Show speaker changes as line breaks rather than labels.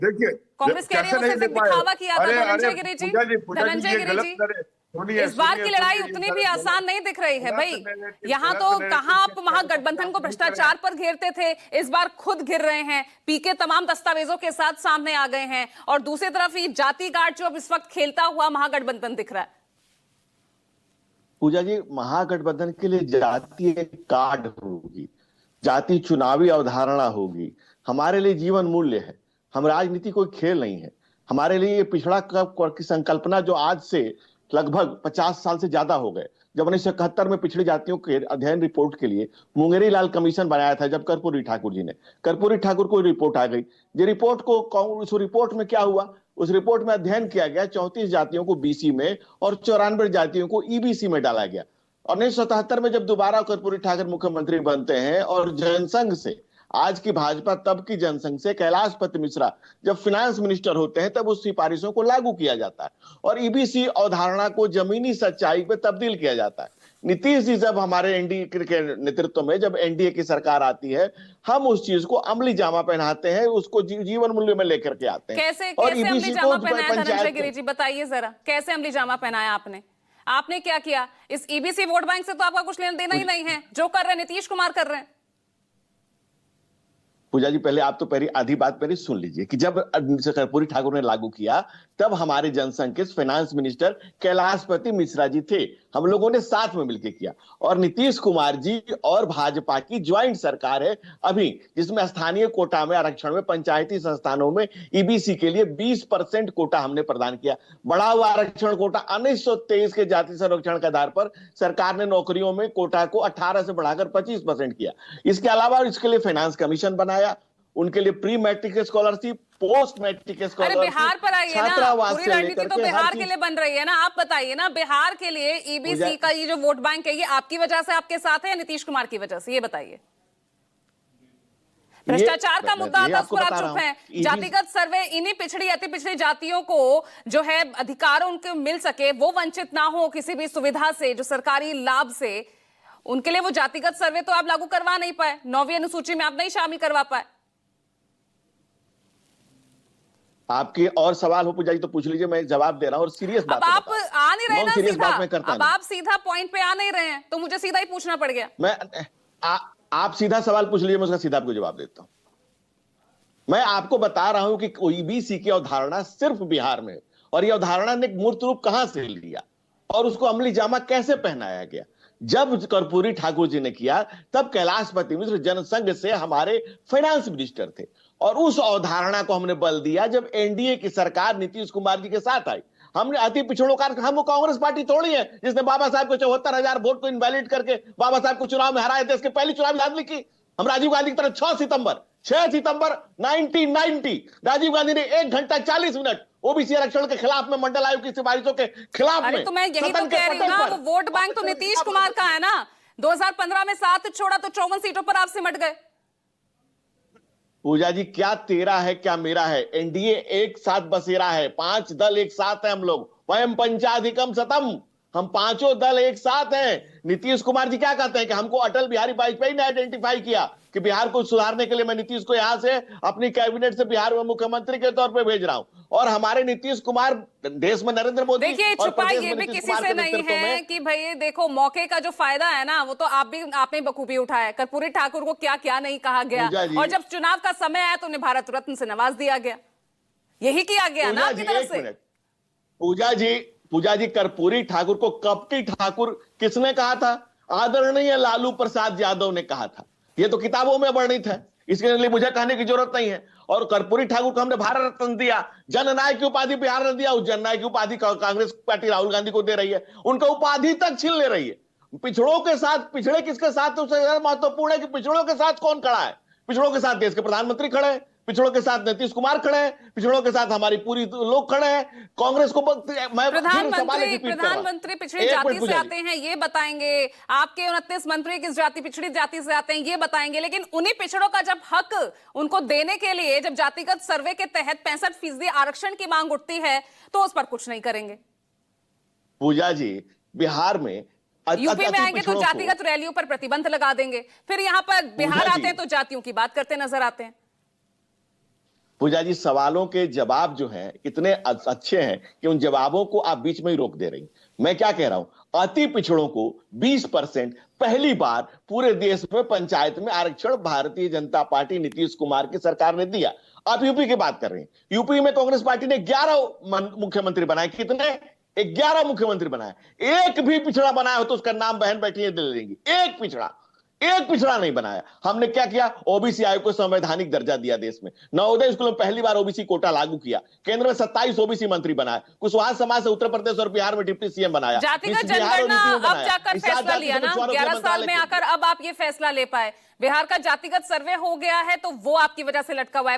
देखिए
कांग्रेस कह रही है वो सिर्फ एक दिखावा किया था। धनंजय गिरि जी, धनंजय गिरि जी, इस बार की लड़ाई उतनी भी आसान नहीं दिख रही है भाई। यहाँ तो कहाँ आप महागठबंधन को भ्रष्टाचार पर घेरते थे, इस बार खुद घिर रहे हैं, पीके तमाम दस्तावेजों के साथ सामने आ गए हैं, और दूसरी तरफ ये जाति कार्ड जो अब इस वक्त खेलता हुआ महागठबंधन दिख रहा है।
पूजा जी, महागठबंधन के लिए जातीय कार्ड होगी, जाति चुनावी अवधारणा होगी, हमारे लिए जीवन मूल्य है। हम राजनीति कोई खेल नहीं है। हमारे लिए ये पिछड़ा की संकल्पना जो आज से लगभग 50 साल से ज्यादा हो गए, जब 1971 में पिछड़ी जातियों के अध्ययन रिपोर्ट के लिए मुंगेरी लाल कमीशन बनाया था, जब कर्पूरी ठाकुर जी ने, कर्पूरी ठाकुर को रिपोर्ट आ गई। ये रिपोर्ट को, उस रिपोर्ट में क्या हुआ, उस रिपोर्ट में अध्ययन किया गया 34 जातियों को बीसी में और 94 जातियों को ईबीसी में डाला गया। और 1977 में जब दोबारा कर्पूरी ठाकुर मुख्यमंत्री बनते हैं और जनसंघ से, आज की भाजपा तब की जनसंघ से कैलाशपति मिश्रा जब फाइनेंस मिनिस्टर होते हैं, तब उस सिफारिशों को लागू किया जाता है और ईबीसी अवधारणा को जमीनी सच्चाई पे तब्दील किया जाता है। नीतीश जी जब हमारे एनडीए के नेतृत्व में, जब एनडीए की सरकार आती है, हम उस चीज को अमली जामा पहनाते हैं, उसको जीवन मूल्य में लेकर के आते हैं।
कैसे अमली जामा पहनाया धनंजय गिरि जी, बताइए जरा, कैसे अमली जामा पहनाया आपने? आपने क्या किया? इस ईबीसी वोट बैंक से तो आपका कुछ लेना देना ही नहीं है, जो कर रहे हैं नीतीश कुमार कर रहे हैं।
पूजा जी, पहले आप तो पहली आधी बात पहले सुन लीजिए कि जब कर्पूरी ठाकुर ने लागू किया, तब हमारे जनसंघ के फाइनेंस मिनिस्टर कैलाशपति मिश्रा जी थे। हम लोगों ने साथ में मिलकर किया, और नीतीश कुमार जी और भाजपा की ज्वाइंट सरकार है अभी, जिसमें स्थानीय कोटा में आरक्षण में पंचायती संस्थानों में ईबीसी के लिए 20% कोटा हमने प्रदान किया। बढ़ा हुआ आरक्षण कोटा 1923 के जाति संरक्षण के आधार पर सरकार ने नौकरियों में कोटा को 18 से बढ़ाकर 25% किया। इसके अलावा इसके लिए फाइनेंस कमीशन बनाया, उनके लिए pre matric scholarship, post matric scholarship.
Bihar पर आइए ना, पूरी रणनीति तो बिहार के लिए बन रही है ना। आप बताइए ना, बिहार के लिए ईबीसी का ये जो वोट बैंक है, ये आपकी वजह से आपके साथ है या नीतीश कुमार की वजह से? ये बताइए। भ्रष्टाचार का मुद्दा आता है, उस पर आप चुप हैं। जातिगत सर्वे, इन्हीं पिछड़ी अति पिछड़ी जातियों को जो है अधिकार उनको मिल सके, वो वंचित ना हो किसी भी सुविधा से, जो सरकारी लाभ से, उनके लिए वो जातिगत सर्वे तो आप लागू करवा नहीं पाए, 9वीं अनुसूची में आप नहीं शामिल करवा पाए।
आपके और सवाल हो पूजा जी तो पूछ लीजिए, मैं जवाब दे रहा हूं। और सीरियस बात,
अब आप आ नहीं रहे ना सीधा, अब आप सीधा पॉइंट पे आ नहीं रहे हैं, तो मुझे सीधा ही पूछना पड़ गया।
आप सीधा सवाल पूछ लीजिए, मैं उसका सीधा आपको जवाब देता हूं। मैं आपको बता रहा हूं कि ईबीसी की अवधारणा सिर्फ बिहार में, और यह अवधारणा ने मूर्त रूप कहां से लिया और उसको अमली जामा कैसे पहनाया गया। जब कर्पूरी ठाकुर जी ने किया, तब कैलाशपति मिश्र जनसंघ से हमारे फाइनेंस मिनिस्टर थे, और उस अवधारणा को हमने बल दिया जब एनडीए की सरकार नीतीश कुमार जी के साथ आई। हमने अति पिछड़ों का, हम वो कांग्रेस पार्टी थोड़ी है जिसने बाबा साहब को 74,000 वोट को इनवैलिड करके बाबा साहब को चुनाव में हराए थे। इसके पहली चुनाव लादली की हम राजीव गांधी की तरह 6 सितंबर 1990 राजीव गांधी ने 1 घंटा 40 मिनट ओबीसी आरक्षण के खिलाफ में, मंडल आयोग की सिफारिशों के खिलाफ में।
तो मैं यही तो कह रही हूं ना, वो वोट बैंक तो नीतीश कुमार का है ना। 2015 में 7 छोड़ा तो 54 सीटों पर आप सिमट गए।
पूजा जी, क्या तेरा है क्या मेरा है? एनडीए एक साथ बसेरा है, 5 दल एक साथ है हम लोग। वयम पंचाधिकम शतम, हम 5 दल एक साथ हैं। नीतीश कुमार जी क्या कहते हैं कि हमको अटल बिहारी वाजपेयी ने आइडेंटिफाई किया कि बिहार को सुधारने के लिए मैं नीतीश को यहां से अपनी कैबिनेट से बिहार में मुख्यमंत्री के तौर पे भेज रहा हूं। और हमारे नीतीश कुमार देश में नरेंद्र मोदी,
देखिए छुपाई ये भी किसी से नहीं है कि भाई देखो मौके का जो फायदा है ना, वो तो आपने बखूबी उठाया। कर्पूरी ठाकुर को क्या क्या नहीं कहा गया, और जब चुनाव का समय आया तो उन्हें भारत रत्न से नवाज दिया गया। यही किया गया ना आपकी तरफ से।
पूजा जी, कर्पूरी ठाकुर को कपटी ठाकुर किसने कहा था? आदरणीय लालू प्रसाद यादव ने कहा था। ये तो किताबों में वर्णित है, इसके लिए मुझे कहने की जरूरत नहीं है। और कर्पूरी ठाकुर को हमने भारत रत्न दिया, जननायक की उपाधि बिहार ने दिया। उस जननायक की उपाधि कांग्रेस पार्टी राहुल गांधी को दे रही है, उनका उपाधि तक छीन ले रही है। पिछड़ों के साथ, पिछड़े किसके साथ? उससे ज्यादा महत्वपूर्ण है कि पिछड़ों के साथ कौन खड़ा है। पिछड़ों के साथ देश के प्रधानमंत्री खड़े हैं, पिछड़ों के साथ नीतीश कुमार खड़े हैं, पिछड़ों के साथ हमारी पूरी लोग खड़े हैं। कांग्रेस को
प्रधानमंत्री पिछड़ी जाति से आते हैं, ये बताएंगे। आपके 29 मंत्री किस जाति, पिछड़ी जाति से आते हैं, ये बताएंगे। लेकिन उन्हीं पिछड़ों का जब हक उनको देने के लिए, जब जातिगत सर्वे के तहत 65% आरक्षण की मांग उठती है, तो उस पर कुछ नहीं करेंगे।
पूजा जी, बिहार में,
यूपी में आएंगे तो जातिगत रैलियों पर प्रतिबंध लगा देंगे, फिर यहां पर बिहार आते हैं तो जातियों की बात करते नजर आते हैं।
पूजा जी, सवालों के जवाब जो हैं इतने अच्छे हैं कि उन जवाबों को आप बीच में ही रोक दे रही। मैं क्या कह रहा हूं, अति पिछड़ों को 20% पहली बार पूरे देश में पंचायत में आरक्षण भारतीय जनता पार्टी नीतीश कुमार की सरकार ने दिया। आप यूपी की बात कर रहे हैं, यूपी में कांग्रेस पार्टी ने 11 मुख्यमंत्री बनाए। कितने? 11 मुख्यमंत्री बनाए। एक भी पिछड़ा बनाया हो तो उसका नाम बहन बैठी है दे देंगी। एक पिछड़ा नहीं बनाया। हमने क्या किया? ओबीसी आयोग को संवैधानिक दर्जा दिया। देश में नवोदय स्कूल में पहली बार ओबीसी कोटा लागू किया। केंद्र में 27 ओबीसी मंत्री बनाए। कुशवाहा समाज से उत्तर प्रदेश और बिहार में डिप्टी सीएम बनाया।
जातिगत जनगणना अब जाकर फैसला लिया ना, 11 साल में आकर अब आप ये फैसला ले पाए। बिहार का जातिगत सर्वे हो गया है तो वो आपकी वजह से लटका हुआ है।